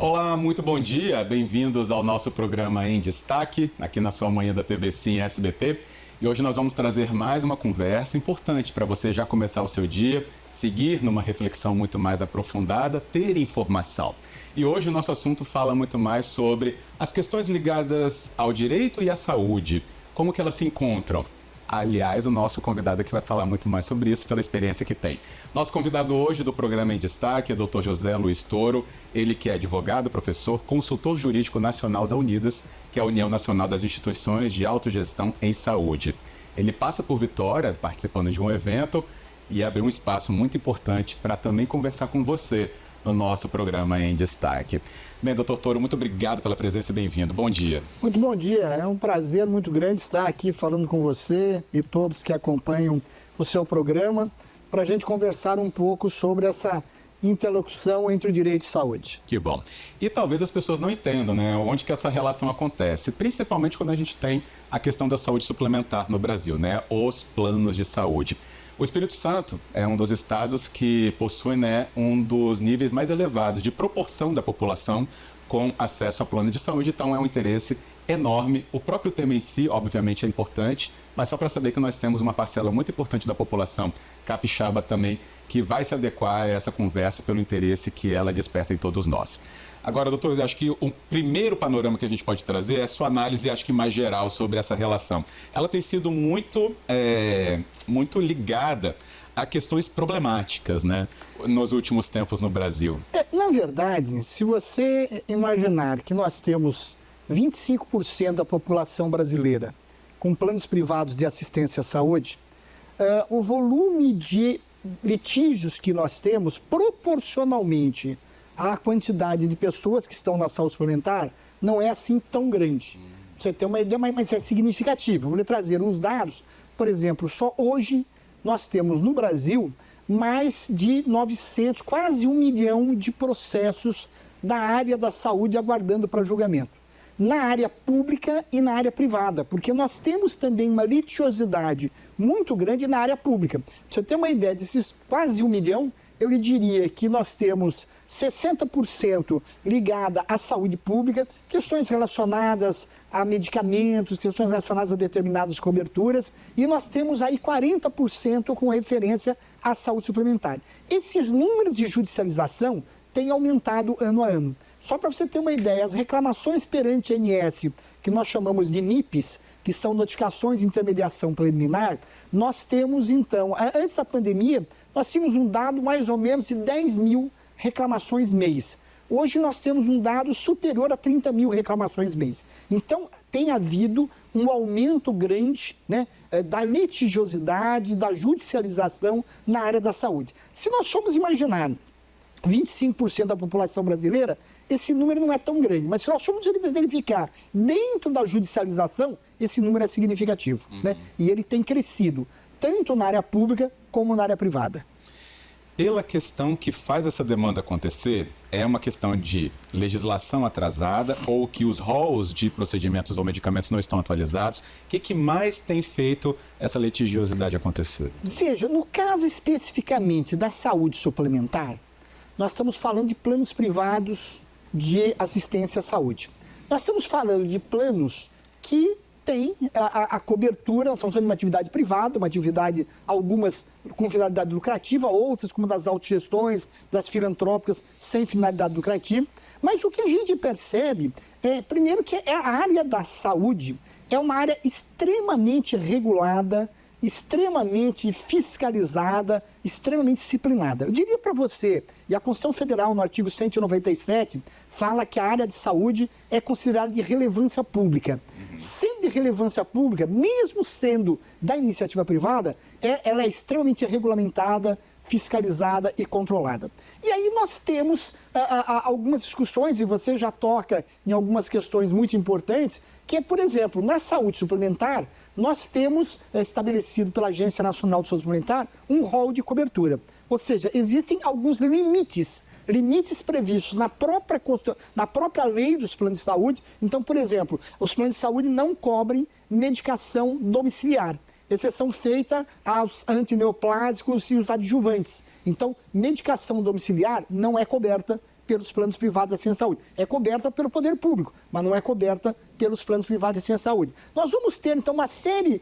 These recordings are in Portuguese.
Olá, muito bom dia. Bem-vindos ao nosso programa Em Destaque, aqui na sua manhã da TV Sim SBT. E hoje nós vamos trazer mais uma conversa importante para você já começar o seu dia, seguir numa reflexão muito mais aprofundada, ter informação. E hoje o nosso assunto fala muito mais sobre as questões ligadas ao direito e à saúde, como que elas se encontram. Aliás, o nosso convidado aqui vai falar muito mais sobre isso pela experiência que tem. Nosso convidado hoje do programa Em Destaque é o Dr. José Luiz Toro, ele que é advogado, professor, consultor jurídico nacional da Unidas, que é a União Nacional das Instituições de Autogestão em Saúde. Ele passa por Vitória, participando de um evento, e abriu um espaço muito importante para também conversar com você no nosso programa Em Destaque. Bem, doutor Toro, muito obrigado pela presença e bem-vindo. Bom dia. Muito bom dia. É um prazer muito grande estar aqui falando com você e todos que acompanham o seu programa para a gente conversar um pouco sobre essa interlocução entre o direito e saúde. Que bom. E talvez as pessoas não entendam, né, onde que essa relação acontece, principalmente quando a gente tem a questão da saúde suplementar no Brasil, né, os planos de saúde. O Espírito Santo é um dos estados que possui, né, um dos níveis mais elevados de proporção da população com acesso a plano de saúde, então é um interesse enorme. O próprio tema em si, obviamente, é importante, mas só para saber que nós temos uma parcela muito importante da população capixaba também, que vai se adequar a essa conversa pelo interesse que ela desperta em todos nós. Agora, doutor, acho que o primeiro panorama que a gente pode trazer é a sua análise, acho que mais geral, sobre essa relação. Ela tem sido muito ligada a questões problemáticas, né, nos últimos tempos no Brasil. Na verdade, se você imaginar que nós temos 25% da população brasileira com planos privados de assistência à saúde, o volume de litígios que nós temos proporcionalmente à quantidade de pessoas que estão na saúde suplementar não é assim tão grande. Você tem uma ideia, mas é significativo. Vou lhe trazer uns dados. Por exemplo, só hoje nós temos no Brasil mais de 900, quase 1 milhão de processos da área da saúde aguardando para julgamento. Na área pública e na área privada, porque nós temos também uma litigiosidade muito grande na área pública. Pra você ter uma ideia desses quase 1 milhão, eu lhe diria que nós temos 60% ligada à saúde pública, questões relacionadas a medicamentos, questões relacionadas a determinadas coberturas, e nós temos aí 40% com referência à saúde suplementar. Esses números de judicialização têm aumentado ano a ano. Só para você ter uma ideia, as reclamações perante a ANS, que nós chamamos de NIPs, que são notificações de intermediação preliminar, nós temos então, antes da pandemia, nós tínhamos um dado mais ou menos de 10 mil reclamações mês. Hoje nós temos um dado superior a 30 mil reclamações mês. Então, tem havido um aumento grande, né, da litigiosidade, da judicialização na área da saúde. Se nós formos imaginar 25% da população brasileira, esse número não é tão grande. Mas se nós formos verificar dentro da judicialização, esse número é significativo. Né? E ele tem crescido, tanto na área pública como na área privada. Pela questão que faz essa demanda acontecer, é uma questão de legislação atrasada ou que os rolos de procedimentos ou medicamentos não estão atualizados? O que mais tem feito essa litigiosidade acontecer? Veja, no caso especificamente da saúde suplementar, nós estamos falando de planos privados de assistência à saúde. Nós estamos falando de planos que têm a cobertura, nós estamos falando de uma atividade privada, uma atividade, algumas com finalidade lucrativa, outras como das autogestões, das filantrópicas sem finalidade lucrativa. Mas o que a gente percebe é, primeiro, que a área da saúde é uma área extremamente regulada, extremamente fiscalizada, extremamente disciplinada. Eu diria para você, e a Constituição Federal, no artigo 197, fala que a área de saúde é considerada de relevância pública. Sendo de relevância pública, mesmo sendo da iniciativa privada, ela é extremamente regulamentada, fiscalizada e controlada. E aí nós temos algumas discussões, e você já toca em algumas questões muito importantes, que é, por exemplo, na saúde suplementar, nós temos estabelecido pela Agência Nacional de Saúde Suplementar um rol de cobertura. Ou seja, existem alguns limites previstos na própria lei dos planos de saúde. Então, por exemplo, os planos de saúde não cobrem medicação domiciliar. Exceção feita aos antineoplásicos e os adjuvantes. Então, medicação domiciliar não é coberta pelos planos privados de assistência à saúde. É coberta pelo poder público, mas não é coberta pelos planos privados de assistência à saúde. Nós vamos ter, então, uma série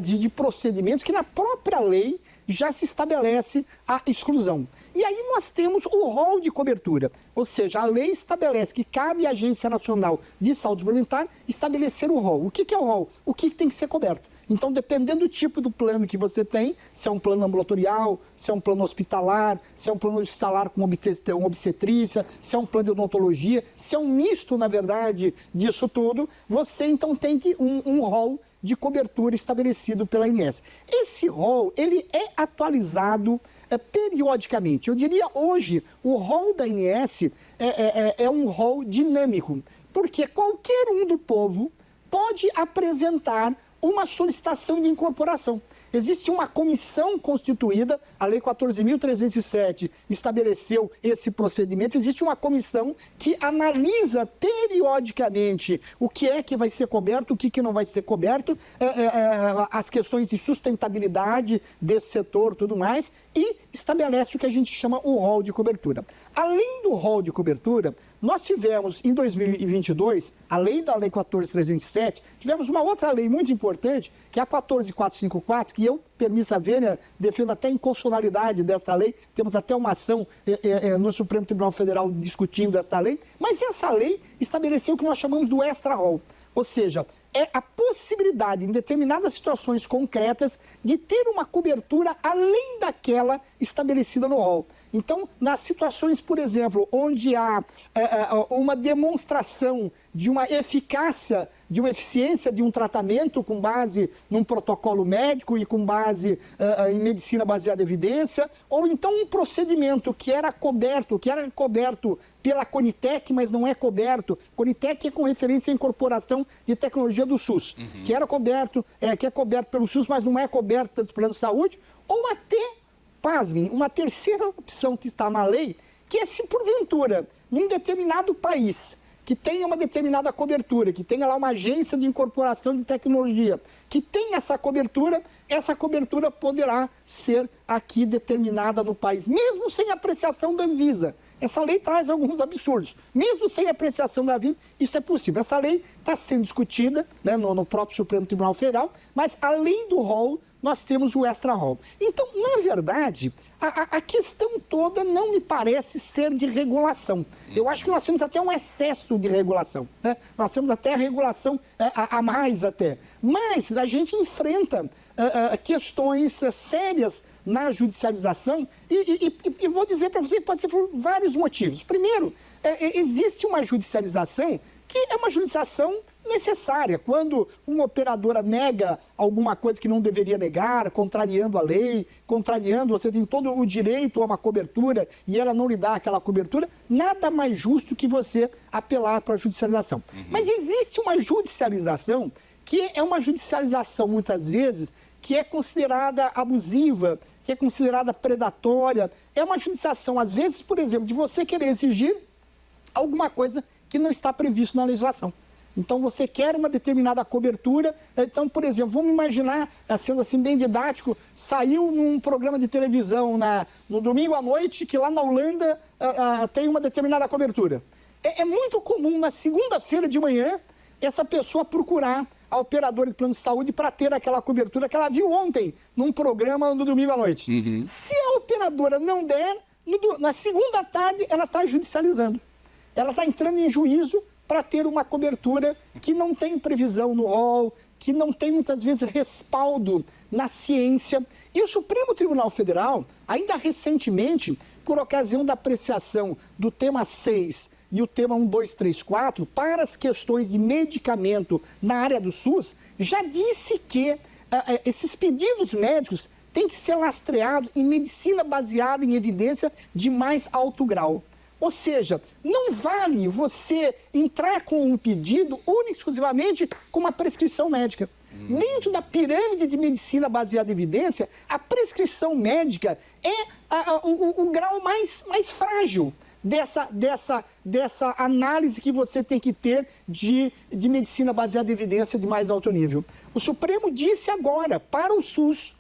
de procedimentos que na própria lei já se estabelece a exclusão. E aí nós temos o rol de cobertura, ou seja, a lei estabelece que cabe à Agência Nacional de Saúde Suplementar estabelecer o rol. O que é o rol? O que tem que ser coberto? Então, dependendo do tipo do plano que você tem, se é um plano ambulatorial, se é um plano hospitalar, se é um plano hospitalar com obstetrícia, se é um plano de odontologia, se é um misto, na verdade, disso tudo, você então tem que um rol de cobertura estabelecido pela ANS. Esse rol, ele é atualizado periodicamente. Eu diria hoje, o rol da ANS é um rol dinâmico, porque qualquer um do povo pode apresentar uma solicitação de incorporação. Existe uma comissão constituída, a Lei 14.307 estabeleceu esse procedimento, existe uma comissão que analisa periodicamente o que é que vai ser coberto, o que não vai ser coberto, as questões de sustentabilidade desse setor e tudo mais, e estabelece o que a gente chama o rol de cobertura. Além do rol de cobertura, nós tivemos em 2022, além da Lei 14.307, tivemos uma outra lei muito importante, que é a 14.454, que eu, permissa haver, né, defendo até a inconstitucionalidade dessa lei, temos até uma ação no Supremo Tribunal Federal discutindo essa lei, mas essa lei estabeleceu o que nós chamamos do extra-rol, ou seja, é a possibilidade, em determinadas situações concretas, de ter uma cobertura além daquela estabelecida no rol. Então, nas situações, por exemplo, onde há uma demonstração de uma eficácia, de uma eficiência de um tratamento com base num protocolo médico e com base em medicina baseada em evidência, ou então um procedimento que era coberto pela Conitec, mas não é coberto. Conitec é com referência à incorporação de tecnologia do SUS, que era coberto, que é coberto pelo SUS, mas não é coberto pelos planos de saúde, ou até, pasmem, uma terceira opção que está na lei, que é se porventura, num determinado país, que tenha uma determinada cobertura, que tenha lá uma agência de incorporação de tecnologia, que tenha essa cobertura poderá ser aqui determinada no país, mesmo sem apreciação da Anvisa. Essa lei traz alguns absurdos. Mesmo sem apreciação da Anvisa, isso é possível. Essa lei está sendo discutida, né, no próprio Supremo Tribunal Federal, mas além do rol, nós temos o extra-rol. Então, na verdade, a questão toda não me parece ser de regulação. Eu acho que nós temos até um excesso de regulação, né? Nós temos até a regulação a mais até. Mas a gente enfrenta questões sérias na judicialização e vou dizer para você que pode ser por vários motivos. Primeiro, existe uma judicialização que é uma judicialização necessária. Quando uma operadora nega alguma coisa que não deveria negar, contrariando a lei, você tem todo o direito a uma cobertura e ela não lhe dá aquela cobertura, nada mais justo que você apelar para a judicialização. Mas existe uma judicialização que é uma judicialização, muitas vezes, que é considerada abusiva, que é considerada predatória. É uma judicialização, às vezes, por exemplo, de você querer exigir alguma coisa que não está previsto na legislação. Então, você quer uma determinada cobertura. Então, por exemplo, vamos imaginar, sendo assim bem didático, saiu num programa de televisão no domingo à noite que lá na Holanda tem uma determinada cobertura. É muito comum, na segunda-feira de manhã, essa pessoa procurar a operadora de plano de saúde para ter aquela cobertura que ela viu ontem num programa no domingo à noite. Se a operadora não der, na segunda tarde ela está judicializando. Ela está entrando em juízo para ter uma cobertura que não tem previsão no rol, que não tem muitas vezes respaldo na ciência. E o Supremo Tribunal Federal, ainda recentemente, por ocasião da apreciação do tema 6 e o tema 1234, para as questões de medicamento na área do SUS, já disse que esses pedidos médicos têm que ser lastreados em medicina baseada em evidência de mais alto grau. Ou seja, não vale você entrar com um pedido único e exclusivamente com uma prescrição médica. Dentro da pirâmide de medicina baseada em evidência, a prescrição médica é o grau mais frágil dessa análise que você tem que ter de medicina baseada em evidência de mais alto nível. O Supremo disse agora para o SUS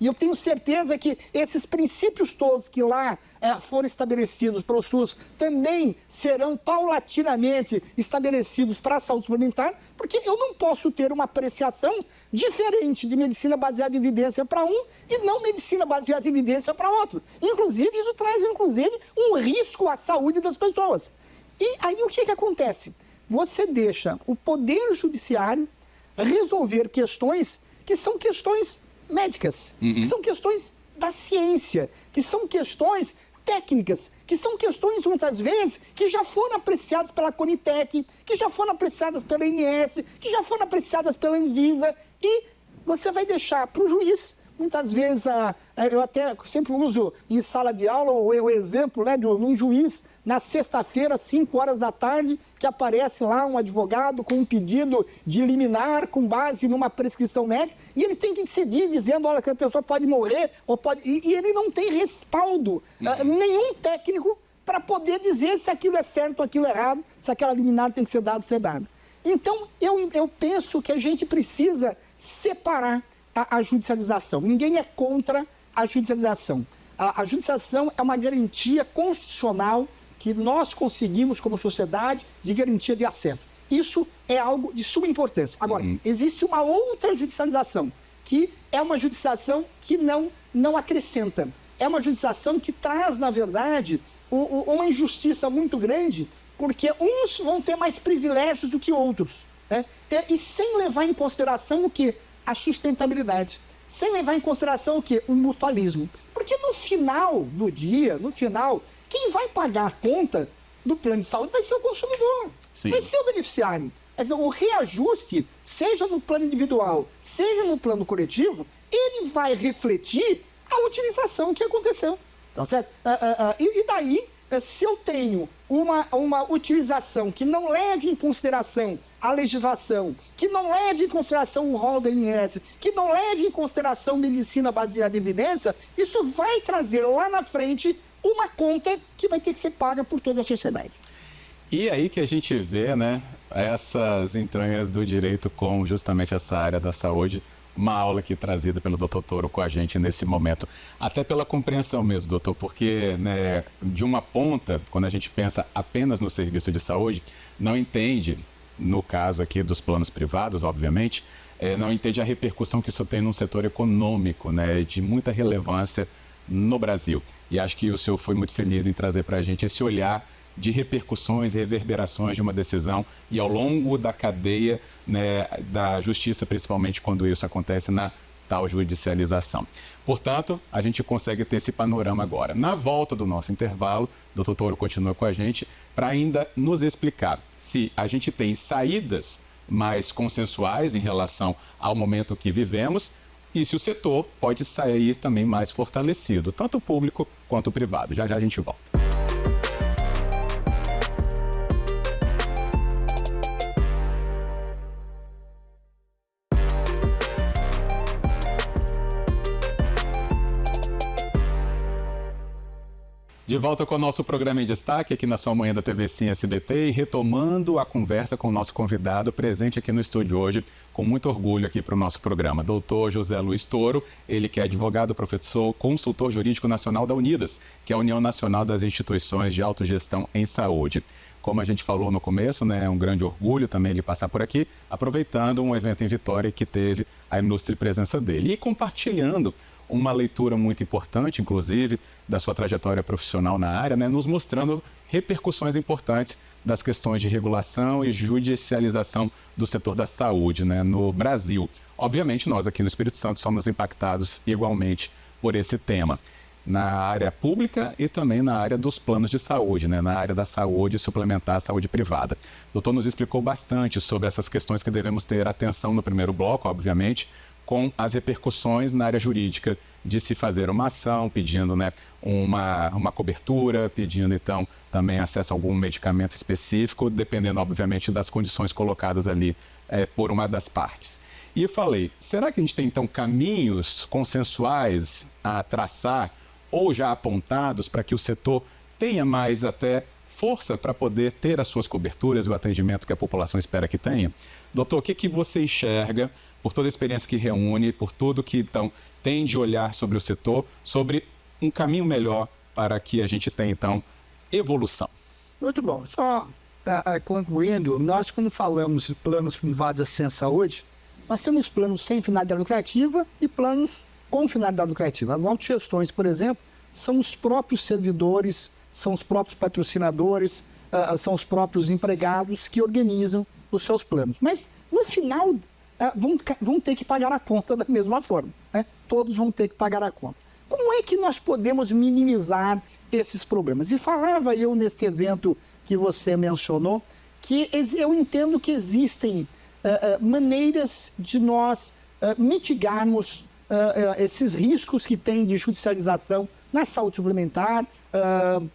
E eu tenho certeza que esses princípios todos que lá foram estabelecidos para o SUS também serão paulatinamente estabelecidos para a saúde suplementar, porque eu não posso ter uma apreciação diferente de medicina baseada em evidência para um e não medicina baseada em evidência para outro. Inclusive, isso traz um risco à saúde das pessoas. E aí o que acontece? Você deixa o Poder Judiciário resolver questões que são questões médicas, que são questões da ciência, que são questões técnicas, que são questões, muitas vezes, que já foram apreciadas pela Conitec, que já foram apreciadas pela ANS, que já foram apreciadas pela Anvisa, e você vai deixar para o juiz. Muitas vezes, eu até sempre uso em sala de aula o exemplo, né, de um juiz, na sexta-feira, 5 horas da tarde, que aparece lá um advogado com um pedido de liminar com base numa prescrição médica, e ele tem que decidir dizendo, olha, que a pessoa pode morrer, ou pode... e ele não tem respaldo nenhum técnico para poder dizer se aquilo é certo ou aquilo é errado, se aquela liminar tem que ser dada. Então, eu penso que a gente precisa separar a judicialização. Ninguém é contra a judicialização. A judicialização é uma garantia constitucional que nós conseguimos como sociedade de garantia de acesso. Isso é algo de suma importância. Agora, existe uma outra judicialização, que é uma judicialização que não acrescenta. É uma judicialização que traz, na verdade, uma injustiça muito grande, porque uns vão ter mais privilégios do que outros, né? E sem levar em consideração o quê? A sustentabilidade. Sem levar em consideração o quê? O mutualismo. Porque no final do dia, quem vai pagar a conta do plano de saúde vai ser o consumidor. Sim. Vai ser o beneficiário. Quer dizer, o reajuste, seja no plano individual, seja no plano coletivo, ele vai refletir a utilização que aconteceu. Tá certo? E daí, se eu tenho uma utilização que não leve em consideração a legislação, que não leve em consideração o rol da ANS, que não leve em consideração medicina baseada em evidência, isso vai trazer lá na frente uma conta que vai ter que ser paga por toda a sociedade. E aí que a gente vê, né, essas entranhas do direito com justamente essa área da saúde. Uma aula aqui trazida pelo Dr. Toro com a gente nesse momento. Até pela compreensão mesmo, doutor, porque, né, de uma ponta, quando a gente pensa apenas no serviço de saúde, não entende, no caso aqui dos planos privados, obviamente, não entende a repercussão que isso tem num setor econômico, né, de muita relevância no Brasil. E acho que o senhor foi muito feliz em trazer para a gente esse olhar de repercussões, reverberações de uma decisão e ao longo da cadeia, né, da justiça, principalmente quando isso acontece na tal judicialização. Portanto, a gente consegue ter esse panorama agora. Na volta do nosso intervalo, o Dr. Toro continua com a gente para ainda nos explicar se a gente tem saídas mais consensuais em relação ao momento que vivemos e se o setor pode sair também mais fortalecido, tanto o público quanto o privado. Já já a gente volta. De volta com o nosso programa em destaque aqui na sua manhã da TV Sim SBT e retomando a conversa com o nosso convidado presente aqui no estúdio hoje, com muito orgulho aqui para o nosso programa, Dr. José Luiz Toro, ele que é advogado, professor, consultor jurídico nacional da Unidas, que é a União Nacional das Instituições de Autogestão em Saúde. Como a gente falou no começo, né, é um grande orgulho também ele passar por aqui, aproveitando um evento em Vitória que teve a ilustre presença dele e compartilhando uma leitura muito importante, inclusive, da sua trajetória profissional na área, né, nos mostrando repercussões importantes das questões de regulação e judicialização do setor da saúde, né, no Brasil. Obviamente, nós aqui no Espírito Santo somos impactados igualmente por esse tema, na área pública e também na área dos planos de saúde, né, na área da saúde suplementar a saúde privada. O doutor nos explicou bastante sobre essas questões que devemos ter atenção no primeiro bloco, obviamente, com as repercussões na área jurídica de se fazer uma ação, pedindo, né, uma cobertura, pedindo então também acesso a algum medicamento específico, dependendo obviamente das condições colocadas ali por uma das partes. E eu falei, será que a gente tem então caminhos consensuais a traçar ou já apontados para que o setor tenha mais até força para poder ter as suas coberturas e o atendimento que a população espera que tenha? Doutor, o que você enxerga por toda a experiência que reúne, por tudo que então tem de olhar sobre o setor, sobre um caminho melhor para que a gente tenha então evolução. Muito bom. Só concluindo, nós quando falamos de planos privados de assistência à saúde, nós temos planos sem finalidade lucrativa e planos com finalidade lucrativa. As autogestões, por exemplo, são os próprios servidores, são os próprios patrocinadores, são os próprios empregados que organizam os seus planos. Mas, no final, vão ter que pagar a conta da mesma forma, né? Todos vão ter que pagar a conta. Como é que nós podemos minimizar esses problemas? E falava eu nesse evento que você mencionou, que eu entendo que existem maneiras de nós mitigarmos esses riscos que tem de judicialização na saúde suplementar,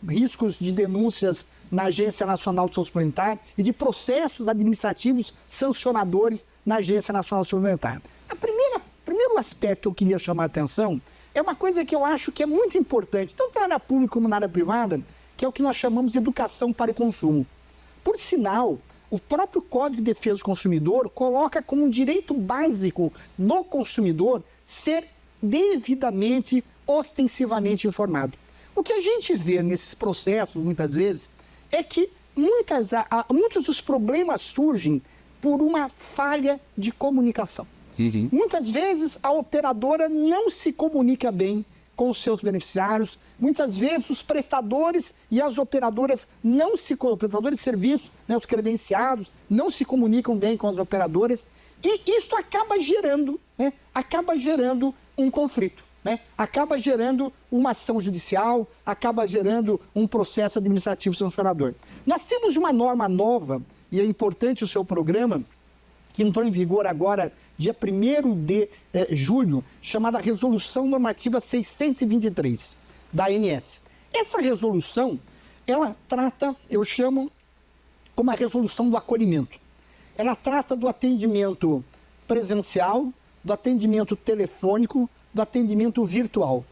riscos de denúncias na Agência Nacional de Saúde Suplementar e de processos administrativos sancionadores na Agência Nacional de Saúde Suplementar. Primeiro aspecto que eu queria chamar a atenção é uma coisa que eu acho que é muito importante, tanto na área pública como na área privada, que é o que nós chamamos de educação para o consumo. Por sinal, o próprio Código de Defesa do Consumidor coloca como um direito básico do consumidor ser devidamente, ostensivamente informado. O que a gente vê nesses processos, muitas vezes, é que muitos dos problemas surgem por uma falha de comunicação. Uhum. Muitas vezes a operadora não se comunica bem com os seus beneficiários, muitas vezes os prestadores e as operadoras prestadores de serviços, né, os credenciados, não se comunicam bem com as operadoras, e isso acaba gerando um conflito, né? Acaba gerando uma ação judicial, acaba gerando um processo administrativo sancionador. Nós temos uma norma nova, e é importante o seu programa, que entrou em vigor agora, dia 1º de julho, chamada Resolução Normativa 623, da ANS. Essa resolução, ela trata, eu chamo como a resolução do acolhimento. Ela trata do atendimento presencial, do atendimento telefônico, do atendimento virtual.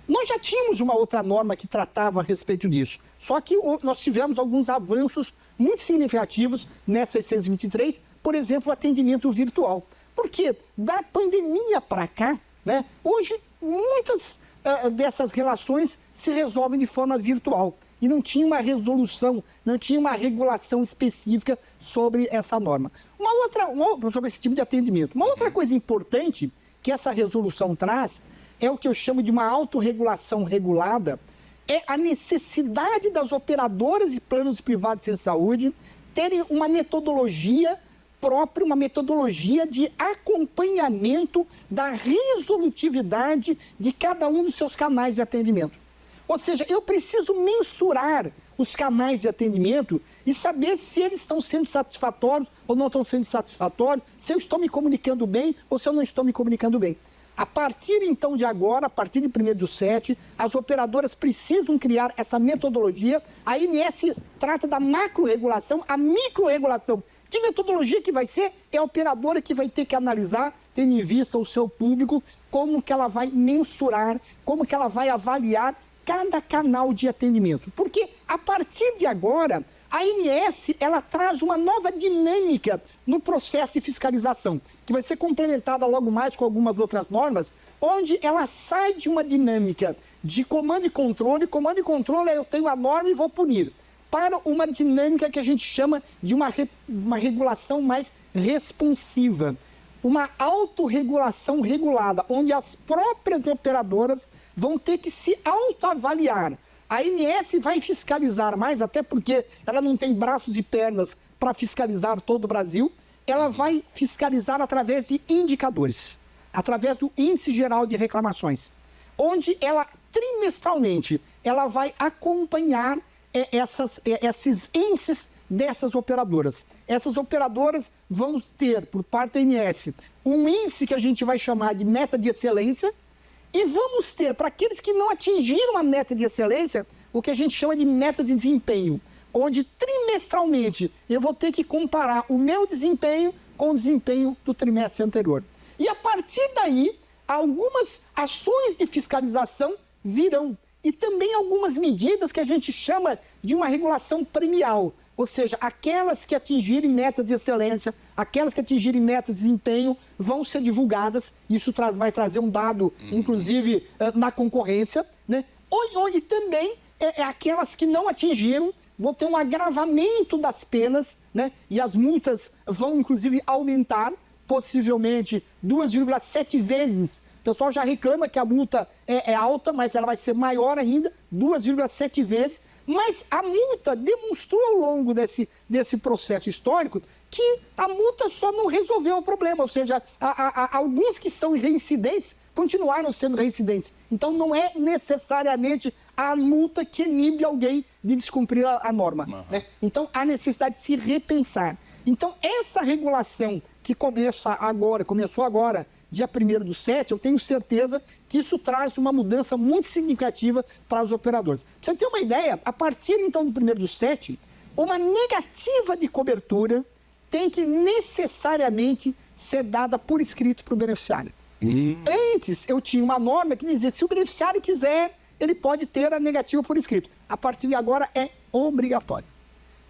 Nós já tínhamos uma outra norma que tratava a respeito disso, só que nós tivemos alguns avanços muito significativos nessa 623, por exemplo, o atendimento virtual. Porque da pandemia para cá, né, hoje muitas dessas relações se resolvem de forma virtual. E não tinha uma resolução, não tinha uma regulação específica sobre essa norma. Sobre esse tipo de atendimento. Uma outra coisa importante que essa resolução traz é o que eu chamo de uma autorregulação regulada, é a necessidade das operadoras de planos privados de saúde terem uma metodologia própria, uma metodologia de acompanhamento da resolutividade de cada um dos seus canais de atendimento. Ou seja, eu preciso mensurar os canais de atendimento e saber se eles estão sendo satisfatórios ou não estão sendo satisfatórios, se eu estou me comunicando bem ou se eu não estou me comunicando bem. A partir então de agora, a partir de 1º/7, as operadoras precisam criar essa metodologia. A ANS trata da macro-regulação, a micro-regulação. Que metodologia que vai ser? É a operadora que vai ter que analisar, tendo em vista o seu público, como que ela vai mensurar, como que ela vai avaliar cada canal de atendimento. Porque a partir de agora, a ANS ela traz uma nova dinâmica no processo de fiscalização, que vai ser complementada logo mais com algumas outras normas, onde ela sai de uma dinâmica de comando e controle é eu tenho a norma e vou punir, para uma dinâmica que a gente chama de uma regulação mais responsiva, uma autorregulação regulada, onde as próprias operadoras vão ter que se autoavaliar. A ANS vai fiscalizar mais, até porque ela não tem braços e pernas para fiscalizar todo o Brasil, ela vai fiscalizar através de indicadores, através do Índice Geral de Reclamações, onde ela, trimestralmente, ela vai acompanhar esses índices dessas operadoras. Essas operadoras vão ter, por parte da ANS, um índice que a gente vai chamar de meta de excelência, e vamos ter, para aqueles que não atingiram a meta de excelência, o que a gente chama de meta de desempenho, onde trimestralmente eu vou ter que comparar o meu desempenho com o desempenho do trimestre anterior. E a partir daí, algumas ações de fiscalização virão. E também algumas medidas que a gente chama de uma regulação premial. ou seja, aquelas que atingirem metas de excelência, aquelas que atingirem metas de desempenho vão ser divulgadas. Isso vai trazer um dado, inclusive, na concorrência, né? E também aquelas que não atingiram vão ter um agravamento das penas, né? E as multas vão, inclusive, aumentar, possivelmente 2,7 vezes. O pessoal já reclama que a multa é alta, mas ela vai ser maior ainda, 2,7 vezes. Mas a multa demonstrou ao longo desse processo histórico que a multa só não resolveu o problema, ou seja, alguns que são reincidentes continuaram sendo reincidentes. Então não é necessariamente a multa que inibe alguém de descumprir a norma. Né? Então há necessidade de se repensar. Então essa regulação que começou agora, dia 1º/7, eu tenho certeza que isso traz uma mudança muito significativa para os operadores. Pra você ter uma ideia, a partir então do 1º/7, uma negativa de cobertura tem que necessariamente ser dada por escrito para o beneficiário. Antes eu tinha uma norma que dizia que se o beneficiário quiser, ele pode ter a negativa por escrito. A partir de agora é obrigatório.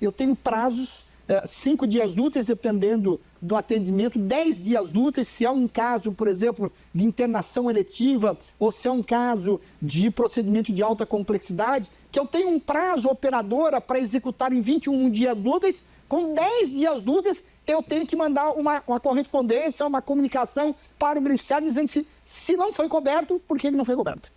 Eu tenho prazos, 5 dias úteis, dependendo do atendimento, 10 dias úteis, se é um caso, por exemplo, de internação eletiva, ou se é um caso de procedimento de alta complexidade, que eu tenho um prazo operadora para executar em 21 dias úteis. Com 10 dias úteis, eu tenho que mandar uma correspondência, uma comunicação para o beneficiário dizendo se não foi coberto, por que ele não foi coberto.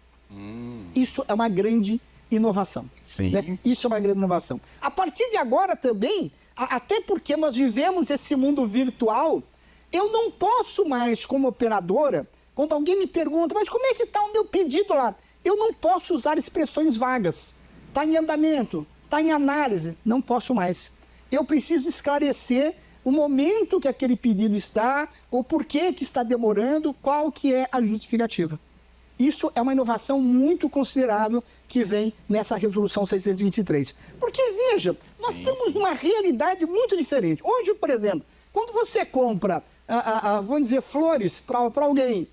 Isso é uma grande inovação. Sim. Né? Isso é uma grande inovação. A partir de agora também, até porque nós vivemos esse mundo virtual, eu não posso mais, como operadora, quando alguém me pergunta, mas como é que está o meu pedido lá? Eu não posso usar expressões vagas. Está em andamento, está em análise, não posso mais. Eu preciso esclarecer o momento que aquele pedido está, o porquê que está demorando, qual que é a justificativa. Isso é uma inovação muito considerável que vem nessa resolução 623. Porque, veja, nós estamos numa realidade muito diferente. Hoje, por exemplo, quando você compra, vamos dizer, flores para alguém,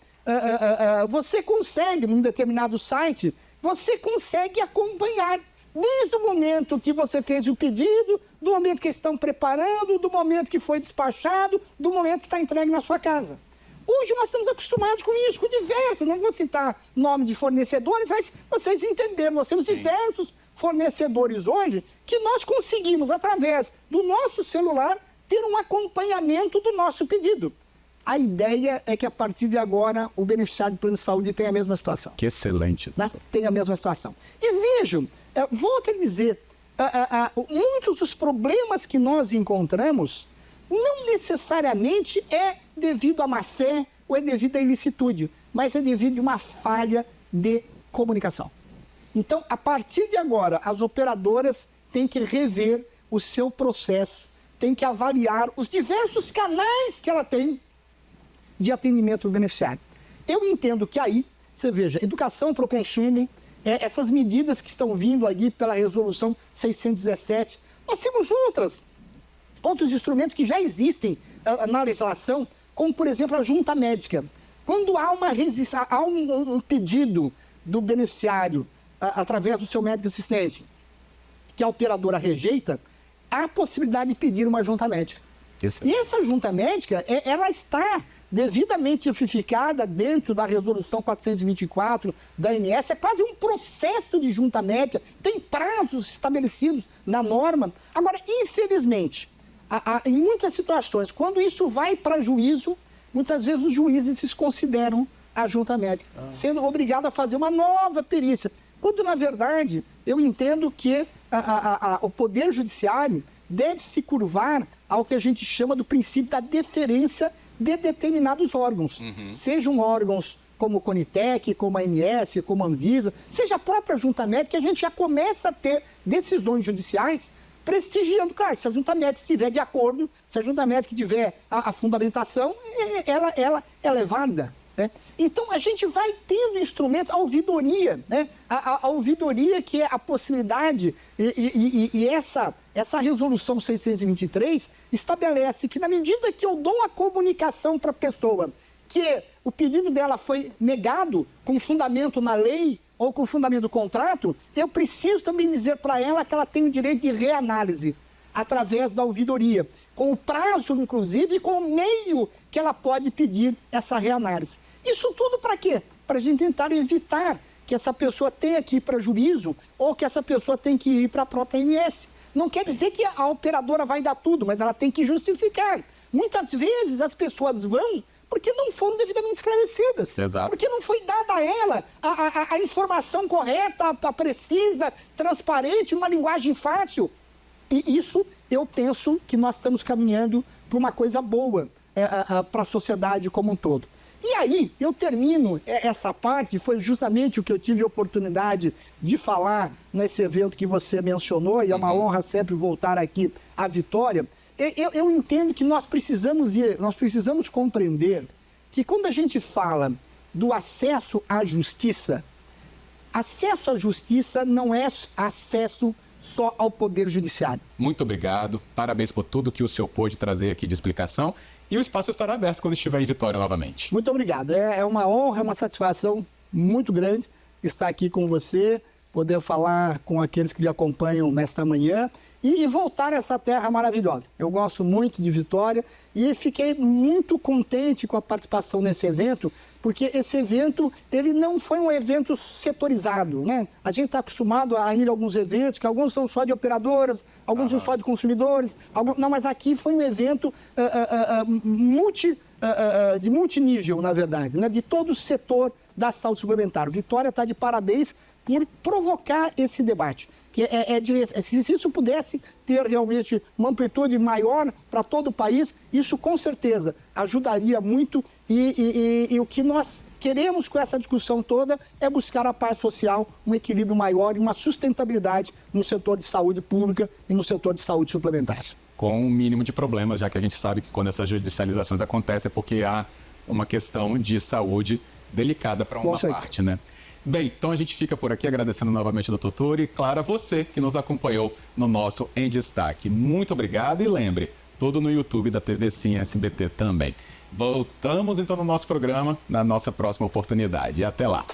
você consegue, num determinado site, você consegue acompanhar desde o momento que você fez o pedido, do momento que estão preparando, do momento que foi despachado, do momento que está entregue na sua casa. Hoje nós estamos acostumados com isso, com diversos, não vou citar nome de fornecedores, mas vocês entenderam, nós temos diversos fornecedores hoje que nós conseguimos, através do nosso celular, ter um acompanhamento do nosso pedido. A ideia é que a partir de agora o beneficiário do plano de saúde tenha a mesma situação. Que excelente. Né? Tem a mesma situação. E vejam, volto a dizer, muitos dos problemas que nós encontramos não necessariamente é devido à má-fé ou é devido à ilicitude, mas é devido a uma falha de comunicação. Então, a partir de agora, as operadoras têm que rever o seu processo, têm que avaliar os diversos canais que ela tem de atendimento do beneficiário. Eu entendo que aí, você veja, educação para o consumo, essas medidas que estão vindo aí pela resolução 617, nós temos outros instrumentos que já existem na legislação, como, por exemplo, a junta médica. Quando há um pedido do beneficiário através do seu médico assistente, que a operadora rejeita, há a possibilidade de pedir uma junta médica. E essa junta médica, ela está devidamente tipificada dentro da resolução 424 da ANS, é quase um processo de junta médica, tem prazos estabelecidos na norma. Agora, infelizmente, em muitas situações, quando isso vai para juízo, muitas vezes os juízes desconsideram a junta médica, sendo obrigado a fazer uma nova perícia. Quando, na verdade, eu entendo que o Poder Judiciário deve se curvar ao que a gente chama do princípio da deferência de determinados órgãos. Sejam órgãos como o Conitec, como a ANS, como a Anvisa, seja a própria junta médica, a gente já começa a ter decisões judiciais prestigiando. Claro, se a junta médica estiver de acordo, se a junta médica tiver a fundamentação, ela é válida. Né? Então, a gente vai tendo instrumentos, a ouvidoria, né? a ouvidoria que é a possibilidade, e essa resolução 623 estabelece que na medida que eu dou a comunicação para a pessoa que o pedido dela foi negado com fundamento na lei ou com fundamento do contrato, eu preciso também dizer para ela que ela tem o direito de reanálise. através da ouvidoria, com o prazo, inclusive, e com o meio que ela pode pedir essa reanálise. Isso tudo para quê? Para a gente tentar evitar que essa pessoa tenha que ir para juízo ou que essa pessoa tenha que ir para a própria ANS. Não quer dizer que a operadora vai dar tudo, mas ela tem que justificar. Muitas vezes as pessoas vão porque não foram devidamente esclarecidas. Exato. Porque não foi dada a ela a informação correta, a precisa, transparente, uma linguagem fácil. E isso eu penso que nós estamos caminhando para uma coisa boa para a sociedade como um todo. E aí, eu termino essa parte, foi justamente o que eu tive a oportunidade de falar nesse evento que você mencionou, e é uma honra sempre voltar aqui à Vitória. Eu entendo que nós precisamos compreender que quando a gente fala do acesso à justiça não é acesso só ao Poder Judiciário. Muito obrigado, parabéns por tudo que o senhor pôde trazer aqui de explicação. E o espaço estará aberto quando estiver em Vitória novamente. Muito obrigado. É uma honra, uma satisfação muito grande estar aqui com você, poder falar com aqueles que lhe acompanham nesta manhã e voltar a essa terra maravilhosa. Eu gosto muito de Vitória e fiquei muito contente com a participação nesse evento, porque esse evento ele não foi um evento setorizado, né? A gente está acostumado a ir a alguns eventos, que alguns são só de operadoras, alguns são só de consumidores, não, mas aqui foi um evento de multinível, na verdade, né? De todo o setor da saúde suplementar. Vitória está de parabéns por provocar esse debate. Se isso pudesse ter realmente uma amplitude maior para todo o país, isso com certeza ajudaria muito e o que nós queremos com essa discussão toda é buscar a paz social, um equilíbrio maior e uma sustentabilidade no setor de saúde pública e no setor de saúde suplementar. Com um mínimo de problemas, já que a gente sabe que quando essas judicializações acontecem é porque há uma questão de saúde delicada para uma parte, né? Bem, então a gente fica por aqui agradecendo novamente ao Dr. Túri e, claro, a você que nos acompanhou no nosso Em Destaque. Muito obrigado e lembre, tudo no YouTube da TV Sim SBT também. Voltamos então no nosso programa na nossa próxima oportunidade. E até lá.